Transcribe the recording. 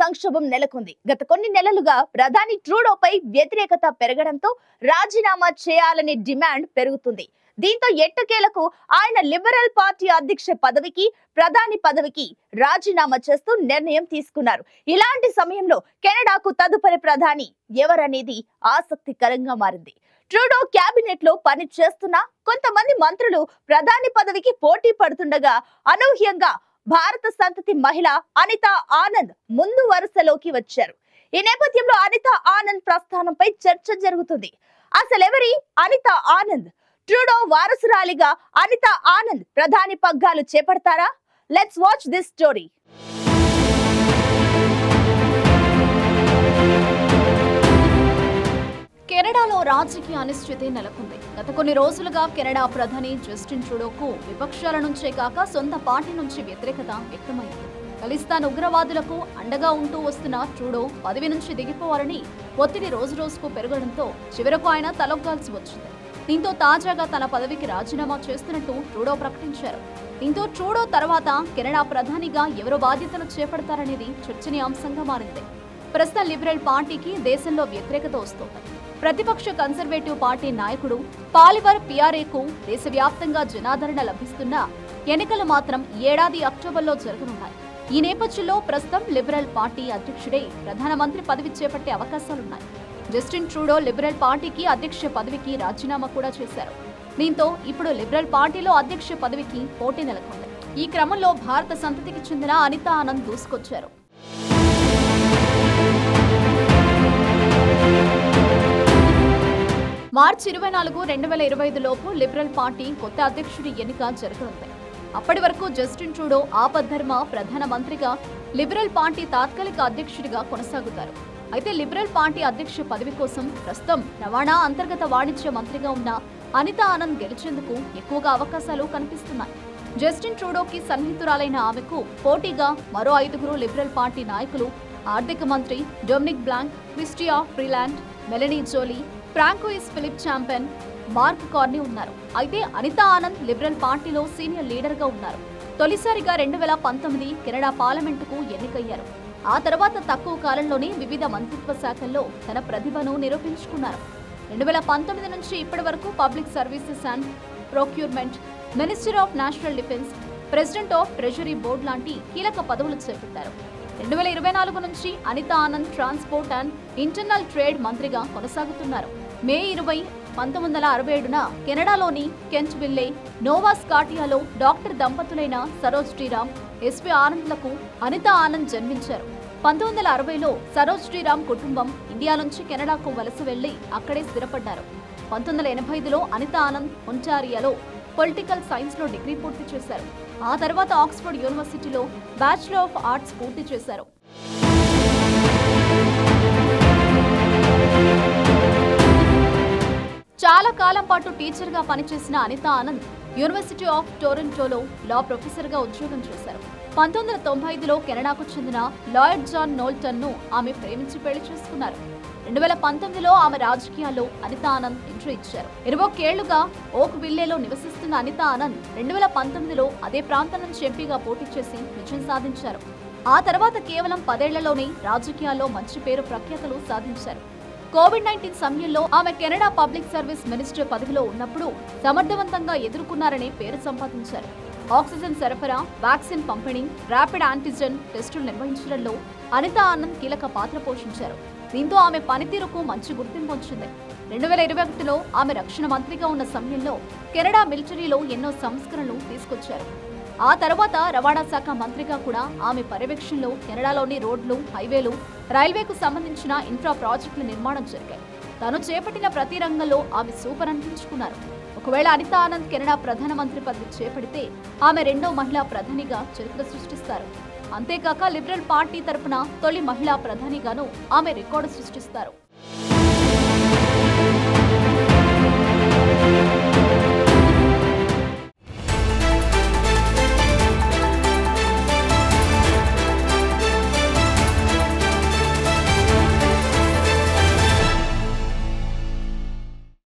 సంక్షోభం నెలకొంది. గత కొన్ని నెలలుగా ప్రధాని ట్రూడోపై వ్యతిరేకత పెరగడంతో రాజీనామా చేయాలనే డిమాండ్ పెరుగుతుంది. దీంతో ఎట్టకేలకు ఆయన లిబరల్ పార్టీ అధ్యక్ష పదవికి, ప్రధాని పదవికి రాజీనామా చేస్తూ నిర్ణయం తీసుకున్నారు. ఇలాంటి సమయంలో కెనడాకు తదుపరి ప్రధాని ఎవరనేది ఆసక్తికరంగా మారింది. ట్రూడో క్యాబినెట్ లో పని చేస్తున్న కొంతమంది మంత్రులు ప్రధాని పదవికి పోటీ పడుతుండగా అనూహ్యంగా భారత సంతతి మహిళ అనితా ఆనంద్ ముందు వరుసలోకి వచ్చారు. ఈ నేపథ్యంలో అనితా ఆనంద్ ప్రస్థానంపై చర్చ జరుగుతుంది. అసలెవరి అనితా ఆనంద్? ట్రూడో వారసురాలిగా అనితా ఆనంద్ ప్రధాని పగ్గాలు చేపడతారా? Let's watch this story. కెనడాలో రాజకీయ అనిశ్చితి నెలకొంది. గత కొన్ని రోజులుగా కెనడా ప్రధాని జస్టిన్ ట్రూడోకు విపక్షాల నుంచే కాక సొంత పార్టీ నుంచి వ్యతిరేకత వ్యక్తమైంది. ఖలిస్తాన్ ఉగ్రవాదులకు అండగా ఉంటూ వస్తున్న ట్రూడో పదవి నుంచి దిగిపోవాలని ఒత్తిడి రోజురోజుకు పెరగడంతో చివరకు ఆయన తలొగ్గాల్సి వచ్చింది. దీంతో తాజాగా తన పదవికి రాజీనామా చేస్తున్నట్టు ట్రూడో ప్రకటించారు. దీంతో ట్రూడో తర్వాత కెనడా ప్రధానిగా ఎవరు బాధ్యతలు చేపడతారనేది చర్చనీయాంశంగా మారింది. ప్రస్తుతం లిబరల్ పార్టీకి దేశంలో వ్యతిరేకత వస్తోంది. ప్రతిపక్ష కన్సర్వేటివ్ పార్టీ నాయకుడు పాలివర్ పియారేకు దేశవ్యాప్తంగా జనాదరణ లభిస్తున్నా ఎన్నికలు మాత్రం ఏడాది అక్టోబర్లో జరగనున్నాయి. ఈ నేపథ్యంలో ప్రస్తుతం లిబరల్ పార్టీ అధ్యక్షుడే ప్రధానమంత్రి పదవి చేపట్టే అవకాశాలున్నాయి. జస్టిన్ ట్రూడో లిబరల్ పార్టీకి అధ్యక్ష పదవికి రాజీనామా కూడా చేశారు. దీంతో ఇప్పుడు లిబరల్ పార్టీలో అధ్యక్ష పదవికి పోటీ నెలకొంది. ఈ క్రమంలో భారత సంతతికి చెందిన అనితా ఆనంద్ దూసుకొచ్చారు. మార్చి 24, 2025 లోపు లిబరల్ పార్టీ కొత్త అధ్యక్షుడి ఎన్నిక జరగనుంది. అప్పటి వరకు జస్టిన్ ట్రూడో ఆపద్ధర్మ ప్రధానమంత్రిగా, లిబరల్ పార్టీ తాత్కాలిక అధ్యక్షుడిగా కొనసాగుతారు. అయితే లిబరల్ పార్టీ అధ్యక్ష పదవి కోసం ప్రస్తుతం రవాణా అంతర్గత వాణిజ్య మంత్రిగా ఉన్న అనితా ఆనంద్ గెలిచేందుకు ఎక్కువగా అవకాశాలు కనిపిస్తున్నాయి. జస్టిన్ ట్రూడోకి సన్నిహితురాలైన ఆమెకు పోటీగా మరో 5గురు లిబరల్ పార్టీ నాయకులు ఆర్థిక మంత్రి Dominic Blanc, Chrystia Freeland, Melanie Joly, Francois Philippe Champagne, Mark Carney ఉన్నారు. అయితే అనితా ఆనంద్ లిబరల్ పార్టీలో సీనియర్ లీడర్గా ఉన్నారు. తొలిసారిగా 2019 కెనడా పార్లమెంటుకు ఎన్నికయ్యారు. ఆ తర్వాత తక్కువ కాలంలోనే వివిధ మంత్రిత్వ శాఖల్లో తన ప్రతిభను నిరూపించుకున్నారు. 2019 నుంచి ఇప్పటి వరకు public services and procurement, minister of national defence, president of treasury board లాంటి కీలక పదవులు చేపట్టారు. 2024 నుంచి Anita Anand transport and internal trade మంత్రిగా కొనసాగుతున్నారు. మే 20, 1967న కెనడాలోని కెంట్ విల్లే, నోవా స్కాటియాలో డాక్టర్ దంపతులైన సరోజ్ శ్రీరామ్, ఎస్వి ఆనంద్లకు అనితా ఆనంద్ జన్మించారు. 1960లో సరోజ్ శ్రీరామ్ కుటుంబం ఇండియా నుంచి కెనడాకు వలస వెళ్లి అక్కడే స్థిరపడ్డారు. 1985లో అనితా ఆనంద్ ఒంటారియాలో పొలిటికల్ సైన్స్ లో డిగ్రీ పూర్తి చేశారు. ఆ తర్వాత ఆక్స్ఫర్డ్ యూనివర్సిటీలో బ్యాచిలర్ ఆఫ్ ఆర్ట్స్ పూర్తి చేశారు. చాలా కాలం పాటు టీచర్గా పనిచేసిన అనితా ఆనంద్ యూనివర్సిటీ ఆఫ్ టొరంటోలో లా ప్రొఫెసర్గా ఉద్యోగం చేశారు. 1995లో కెనడాకు చెందిన లాయిడ్ జాన్ నోల్టన్ ను ఆమె ప్రేమించి పెళ్లి చేసుకున్నారు. 2019లో ఆమె రాజకీయాల్లో అనితా ఆనంద్ ఎంట్రీ ఇచ్చారు. 21 ఏళ్లుగా ఓక్ విల్లేలో నివసిస్తున్న అనితా ఆనంద్ 2019లో అదే ప్రాంతం నుంచి ఎంపీగా పోటీ చేసి విజయం సాధించారు. ఆ తర్వాత కేవలం 10 ఏళ్లలోనే రాజకీయాల్లో మంచి పేరు ప్రఖ్యాతలు సాధించారు. కోవిడ్-19 సమయంలో ఆమె కెనడా పబ్లిక్ సర్వీస్ మినిస్టర్ పదవిలో ఉన్నప్పుడు సమర్థవంతంగా ఎదుర్కొన్నారనే పేరు సంపాదించారు. ఆక్సిజన్ సరఫరా, వ్యాక్సిన్ పంపిణీ, ర్యాపిడ్ యాంటిజెన్ టెస్టులు నిర్వహించడంలో అనితా ఆనంద్ కీలక పాత్ర పోషించారు. దీంతో ఆమె పనితీరుకు మంచి గుర్తింపు వచ్చింది. 2021లో ఆమె రక్షణ మంత్రిగా ఉన్న సమయంలో కెనడా మిలిటరీలో ఎన్నో సంస్కరణలు తీసుకొచ్చారు. ఆ తర్వాత రవాణా శాఖ మంత్రిగా కూడా ఆమె పర్యవేక్షణలో కెనడాలోని రోడ్లు, హైవేలు, రైల్వేకు సంబంధించిన ఇన్ఫ్రా ప్రాజెక్టుల నిర్మాణం జరిగాయి. తాను చేపట్టిన ప్రతి రంగంలో ఆమె సూపర్ అనిపించుకున్నారు. ఒకవేళ అనితా ఆనంద్ కెనడా ప్రధానమంత్రి పదవి చేపడితే ఆమె రెండో మహిళా ప్రధానిగా చరిత్ర సృష్టిస్తారు. అంతేకాక లిబరల్ పార్టీ తరపున తొలి మహిళా ప్రధానిగాను ఆమె రికార్డు సృష్టిస్తారు.